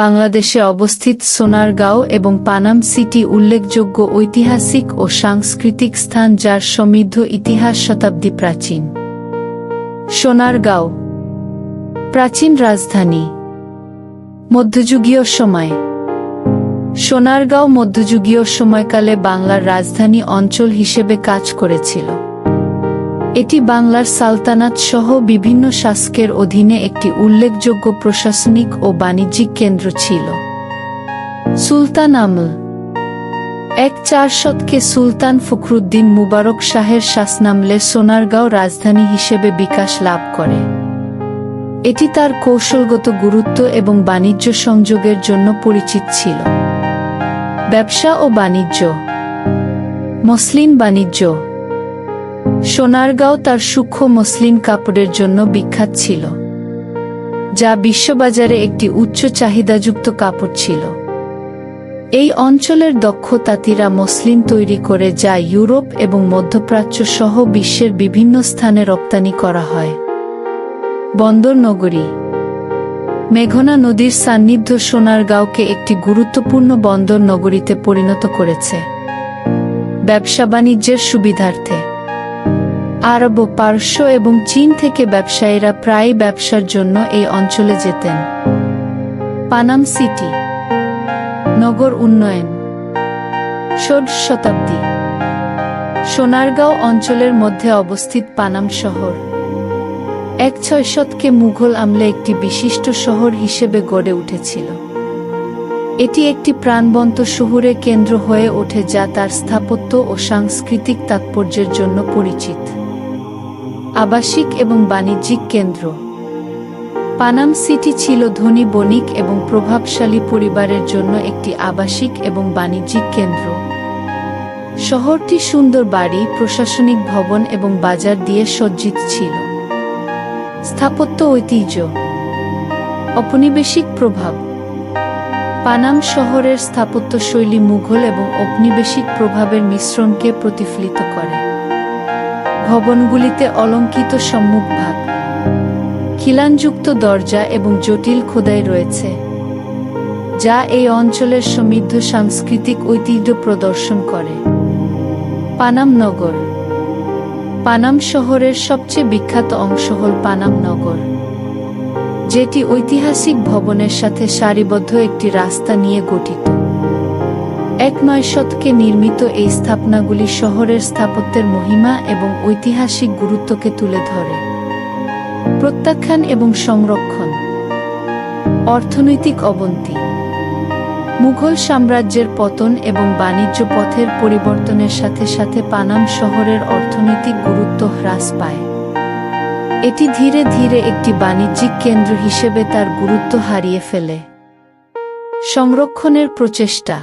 বাংলাদেশে অবস্থিত সোনারগাঁও এবং পানাম সিটি উল্লেখযোগ্য ঐতিহাসিক ও সাংস্কৃতিক স্থান যার সমৃদ্ধ ইতিহাস শতাব্দী প্রাচীন। সোনারগাঁও প্রাচীন রাজধানী। মধ্যযুগীয় সময়। সোনারগাঁও মধ্যযুগীয় সময়কালে বাংলার রাজধানী অঞ্চল হিসেবে কাজ করেছিল। এটি বাংলার সালতানাত সহ বিভিন্ন শাসকের অধীনে একটি উল্লেখযোগ্য প্রশাসনিক ও বাণিজ্যিক কেন্দ্র ছিল। সুলতান আমল ১-৪ শতকে সুলতান ফখরুদ্দীন মুবারক শাহের শাসনামলে সোনারগাঁও রাজধানী হিসেবে বিকাশ লাভ করে। এটি তার কৌশলগত গুরুত্ব এবং বাণিজ্য সংযোগের জন্য পরিচিত ছিল। ব্যবসা ও বাণিজ্য। মসলিন বাণিজ্য। সোনারগাঁও তার সূক্ষ্ম মসলিন কাপড়ের জন্য বিখ্যাত ছিল, যা বিশ্ববাজারে একটি উচ্চ চাহিদাযুক্ত কাপড় ছিল। এই অঞ্চলের দক্ষ তাঁতিরা মসলিন তৈরি করে যা ইউরোপ এবং মধ্যপ্রাচ্য সহ বিশ্বের বিভিন্ন স্থানে রপ্তানি করা হয়। বন্দর নগরী। মেঘনা নদীর সান্নিধ্য সোনারগাঁওকে একটি গুরুত্বপূর্ণ বন্দর নগরীতে পরিণত করেছে। ব্যবসা বাণিজ্যের সুবিধার্থে আরব, পারস্য এবং চীন থেকে ব্যবসায়ীরা প্রায়ই ব্যবসার জন্য এই অঞ্চলে যেতেন। পানাম সিটি নগর উন্নয়ন। ষোড়শ শতাব্দী। সোনারগাঁও অঞ্চলের মধ্যে অবস্থিত পানাম শহর ১-৬ শতকে মুঘল আমলে একটি বিশিষ্ট শহর হিসেবে গড়ে উঠেছিল। এটি একটি প্রাণবন্ত শহুরে কেন্দ্র হয়ে ওঠে যা তার স্থাপত্য ও সাংস্কৃতিক তাৎপর্যের জন্য পরিচিত। আবাসিক এবং বাণিজ্যিক কেন্দ্র। পানাম সিটি ছিল ধনী বণিক এবং প্রভাবশালী পরিবারের জন্য একটি আবাসিক এবং বাণিজ্যিক কেন্দ্র। শহরটি সুন্দর বাড়ি, প্রশাসনিক ভবন এবং বাজার দিয়ে সজ্জিত ছিল। স্থাপত্য ঐতিহ্য। ঔপনিবেশিক প্রভাব। পানাম শহরের স্থাপত্যশৈলী মুঘল এবং ঔপনিবেশিক প্রভাবের মিশ্রণকে প্রতিফলিত করে। ভবনগুলিতে অলঙ্কৃত সম্মুখভাগ, খিলানযুক্ত দরজা এবং জটিল খোদাই রয়েছে, যা এই অঞ্চলের সমৃদ্ধ সাংস্কৃতিক ঐতিহ্য প্রদর্শন করে। পানাম নগর। পানাম শহরের সবচেয়ে বিখ্যাত অংশ হল পানাম নগর, যেটি ঐতিহাসিক ভবনের সাথে সারিবদ্ধ একটি রাস্তা নিয়ে গঠিত। ১-৯ শতকে নির্মিত এই স্থাপনাগুলি শহরের স্থাপত্যের মহিমা এবং ঐতিহাসিক গুরুত্বকে তুলে ধরে। প্রত্যাখ্যান এবং সংরক্ষণ। অর্থনৈতিক অবনতি। মুঘল সাম্রাজ্যের পতন এবং বাণিজ্য পথের পরিবর্তনের সাথে সাথে পানাম শহরের অর্থনৈতিক গুরুত্ব হ্রাস পায়। এটি ধীরে ধীরে একটি বাণিজ্যিক কেন্দ্র হিসেবে তার গুরুত্ব হারিয়ে ফেলে। সংরক্ষণের প্রচেষ্টা।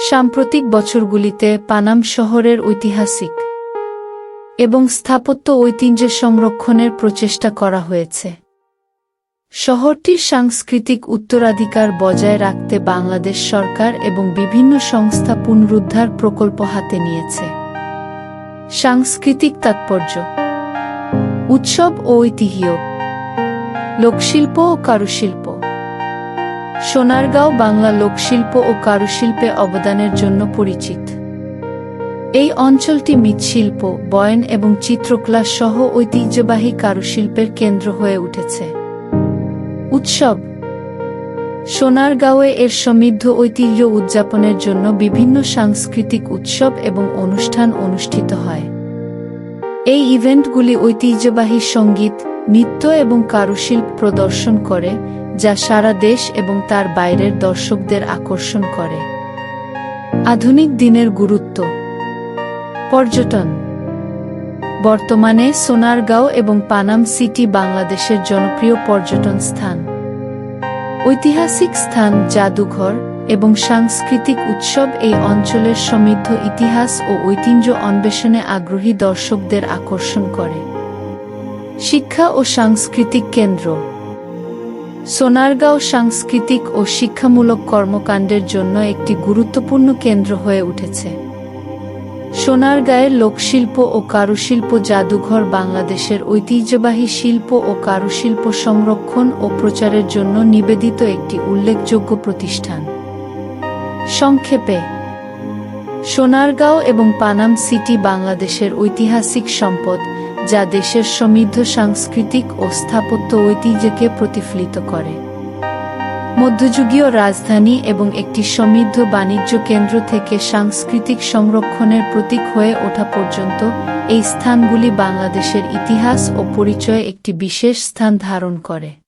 সাম্প্রতিক বছরগুলিতে পানাম শহরের ঐতিহাসিক এবং স্থাপত্য ঐতিহ্য সংরক্ষণের প্রচেষ্টা করা হয়েছে। শহরটির সাংস্কৃতিক উত্তরাধিকার বজায় রাখতে বাংলাদেশ সরকার এবং বিভিন্ন সংস্থা পুনরুদ্ধার প্রকল্প হাতে নিয়েছে। সাংস্কৃতিক তাৎপর্য। উৎসব ও ঐতিহ্য। লোকশিল্প ও কারুশিল্প। সোনারগাঁও বাংলা লোকশিল্প ও কারুশিল্পে অবদানের জন্য পরিচিত। এই অঞ্চলটি মৃৎশিল্প, বয়ন এবং চিত্রকলা সহ ঐতিহ্যবাহী কারুশিল্পের কেন্দ্র হয়ে উঠেছে। উৎসব। সোনারগাঁওয়ে এর সমৃদ্ধ ঐতিহ্য উদযাপনের জন্য বিভিন্ন সাংস্কৃতিক উৎসব এবং অনুষ্ঠান অনুষ্ঠিত হয়। এই ইভেন্টগুলি ঐতিহ্যবাহী সঙ্গীত, নৃত্য এবং কারুশিল্প প্রদর্শন করে, যা সারা দেশ এবং তার বাইরের দর্শকদের আকর্ষণ করে। আধুনিক দিনের গুরুত্ব। পর্যটন। বর্তমানে সোনারগাঁও এবং পানাম সিটি বাংলাদেশের জনপ্রিয় পর্যটন স্থান। ঐতিহাসিক স্থান, জাদুঘর এবং সাংস্কৃতিক উৎসব এই অঞ্চলের সমৃদ্ধ ইতিহাস ও ঐতিহ্য অন্বেষণে আগ্রহী দর্শকদের আকর্ষণ করে। শিক্ষা ও সাংস্কৃতিক কেন্দ্র। সোনারগাঁও সাংস্কৃতিক ও শিক্ষামূলক কর্মকাণ্ডের জন্য একটি গুরুত্বপূর্ণ কেন্দ্র হয়ে উঠেছে। সোনারগাঁয়ের লোকশিল্প ও কারুশিল্প জাদুঘর বাংলাদেশের ঐতিহ্যবাহী শিল্প ও কারুশিল্প সংরক্ষণ ও প্রচারের জন্য নিবেদিত একটি উল্লেখযোগ্য প্রতিষ্ঠান। সংক্ষেপে, সোনারগাঁও এবং পানাম সিটি বাংলাদেশের ঐতিহাসিক সম্পদ, যা দেশের সমৃদ্ধ সাংস্কৃতিক ও স্থাপত্য ঐতিহ্যকে প্রতিফলিত করে। মধ্যযুগীয় রাজধানী এবং একটি সমৃদ্ধ বাণিজ্য কেন্দ্র থেকে সাংস্কৃতিক সংরক্ষণের প্রতীক হয়ে ওঠা পর্যন্ত এই স্থানগুলি বাংলাদেশের ইতিহাস ও পরিচয়ে একটি বিশেষ স্থান ধারণ করে।